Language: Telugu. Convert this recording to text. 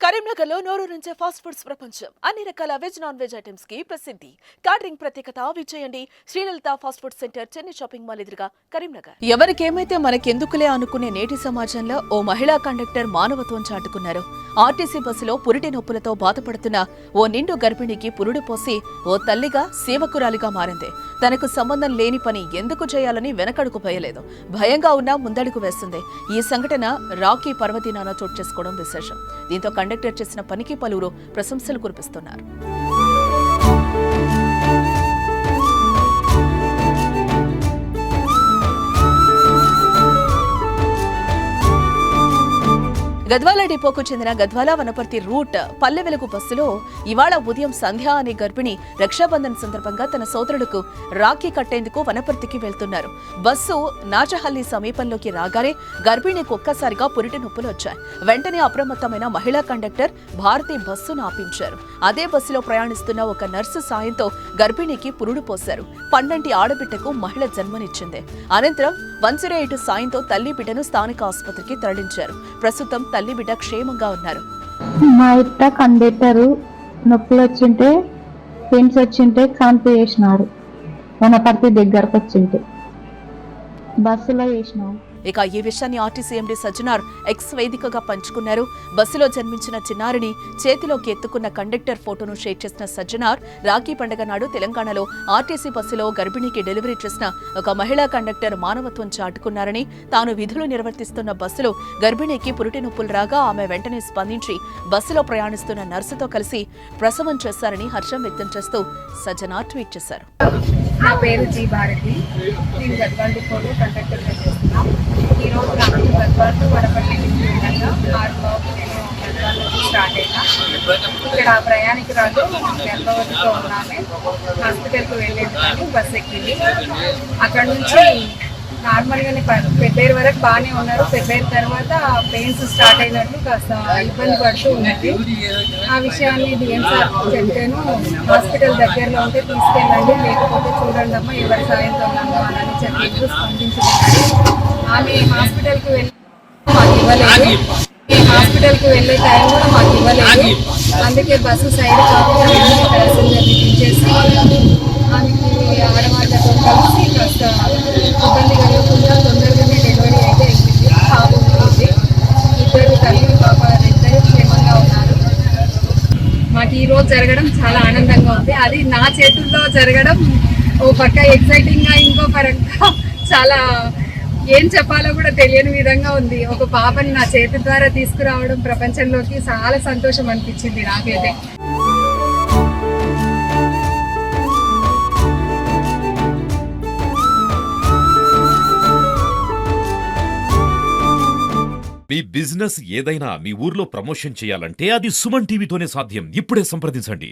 కరీంనగర్లో నోరూరించే ఫాస్ట్ ఫుడ్స్ ప్రపంచం. అన్ని రకాల వెజ్ నాన్ వెజ్ ఐటమ్స్ కి ప్రసిద్ధి. క్యాటరింగ్ ప్రత్యేకత విజయండి Srilalitha fast food centre, Chennai shopping mall ఎదురుగా, కరీంనగర్. ఎవరికేమైతే మనకెందుకులే అనుకునే నేటి సమాజంలో ఓ మహిళా కండక్టర్ మానవత్వం చాటుకున్నారు. ఆర్టీసీ బస్సులో పురిటి నొప్పులతో బాధపడుతున్న ఓ నిండు గర్భిణికి పురుడు పోసి ఓ తల్లిగా సేవకురాలిగా మారింది. తనకు సంబంధం లేని పని ఎందుకు చేయాలని వెనకడుగు పోయలేదు. భయంగా ఉన్నా ముందడుగు వేస్తుంది. ఈ సంఘటన రాఖీ పర్వదినాన చోటు చేసుకోవడం విశేషం. దీంతో కండక్టర్ చేసిన పనికి పలువురు ప్రశంసలు కురిపిస్తున్నారు. గద్వాల డిపోకు చెందిన గద్వాల వనపర్తి రూట్ పల్లె వెలుగు బస్సులో ఇవాళ ఉదయం సంధ్య అనే గర్భిణి రక్షాబంధన్ సందర్భంగా తన సోదరుడుకు రాఖీ కట్టేందుకు వనపర్తికి వెళ్తున్నారు. బస్సు నాచహల్లి సమీపంలోకి రాగానే గర్భిణికి ఒక్కసారిగా పురిటి నొప్పులు వచ్చాయి. వెంటనే అప్రమత్తమైన మహిళా కండక్టర్ భారతి బస్సును ఆపించారు. అదే బస్సులో ప్రయాణిస్తున్న ఒక నర్సు సాయంతో గర్భిణికి పురుడు పోశారు. పండంటి ఆడబిడ్డకు మహిళ జన్మనిచ్చింది. అనంతరం 108 సాయంతో తల్లి బిడ్డను స్థానిక ఆసుపత్రికి తరలించారు. ప్రస్తుతం తల్లి బిడ్డ క్షేమంగా ఉన్నారు. మా ఇట్ట కండక్టరు నొప్పులు వచ్చింటే పెయిన్స్ వచ్చింటే కాన్పు చేసినారు. వనపర్తి దగ్గరకు వచ్చింటే బస్సులో చేసినారు. ఇక ఈ విషయాన్ని ఆర్టీసీ ఎండీ సజ్జనార్ ఎక్స్ వేదికగా పంచుకున్నారు. బస్సులో జన్మించిన చిన్నారిని చేతిలోకి ఎత్తుకున్న కండక్టర్ ఫోటోను షేర్ చేసిన సజ్జనార్ రాఖీ పండుగ నాడు తెలంగాణలో ఆర్టీసీ బస్సులో గర్భిణికి డెలివరీ చేసిన ఒక మహిళా కండక్టర్ మానవత్వం చాటుకున్నారని, తాను విధులు నిర్వర్తిస్తున్న బస్సులో గర్భిణికి పురిటి నొప్పులు రాగా ఆమె వెంటనే స్పందించి బస్సులో ప్రయాణిస్తున్న నర్సుతో కలిసి ప్రసవం చేశారని హర్షం వ్యక్తం చేస్తూ సజ్జనార్ ట్వీట్ చేశారు. నా పేరు జీ భారతి. నేను గద్వాల డిపోలో కండక్టర్గా చేస్తున్నాను. ఈరోజు నాకు గద్వాల వనపర్తి విధంగా 6 బాబు నేను గద్వాల నుంచి స్టార్ట్ అయినా. ఇక్కడ ప్రయాణికురాలు గర్భవతితో ఉన్నామే హాస్పిటల్కి వెళ్ళేందుకు బస్సు ఎక్కింది. అక్కడ నుంచి నార్మల్గానే పెబ్బేరు వరకు బాగానే ఉన్నారు. పెబ్బేరు తర్వాత పెయిన్స్ స్టార్ట్ అయినట్లు కాస్త ఇబ్బంది పడుతూ ఉన్నది. ఆ విషయాన్ని డిఎం సార్ చెప్తేను హాస్పిటల్ దగ్గరలో ఉంటే తీసుకెళ్ళండి, లేకపోతే చూడండి అమ్మా ఎవరి సాయంతో ఉన్నామో అని చెప్పి స్పందించుకున్నారు. ఆమె హాస్పిటల్కి వెళ్ళి మాకు ఇవ్వలేదు. హాస్పిటల్కి వెళ్ళే టైం కూడా మాకు ఇవ్వలేదు. అందుకే బస్సు సైడ్ కాకుండా ప్యాసింజర్ని దించేసి ఆమెకి ఆడవాళ్ళతో కలిసి కాస్త ఇబ్బంది కలగకుండా తొందరగానే డెలివరీ అయితే అయింది. పాప ఉంటుంది. ఇద్దరు తల్లి పాప ఇద్దరు క్షేమంగా ఉన్నారు. మాకు ఈరోజు జరగడం చాలా ఆనందంగా ఉంది. అది నా చేతుల్లో జరగడం ఓ పక్క ఎక్సైటింగ్గా, ఇంకో పరంగా చాలా ఏం చెప్పాలో కూడా తెలియని విధంగా ఉంది. ఒక పాపని నా చేతి ద్వారా తీసుకురావడం ప్రపంచంలోకి చాలా సంతోషం అనిపించింది నాకైతే. మీ బిజినెస్ ఏదైనా మీ ఊర్లో ప్రమోషన్ చేయాలంటే అది సుమన్ టీవీతోనే సాధ్యం. ఇప్పుడే సంప్రదించండి.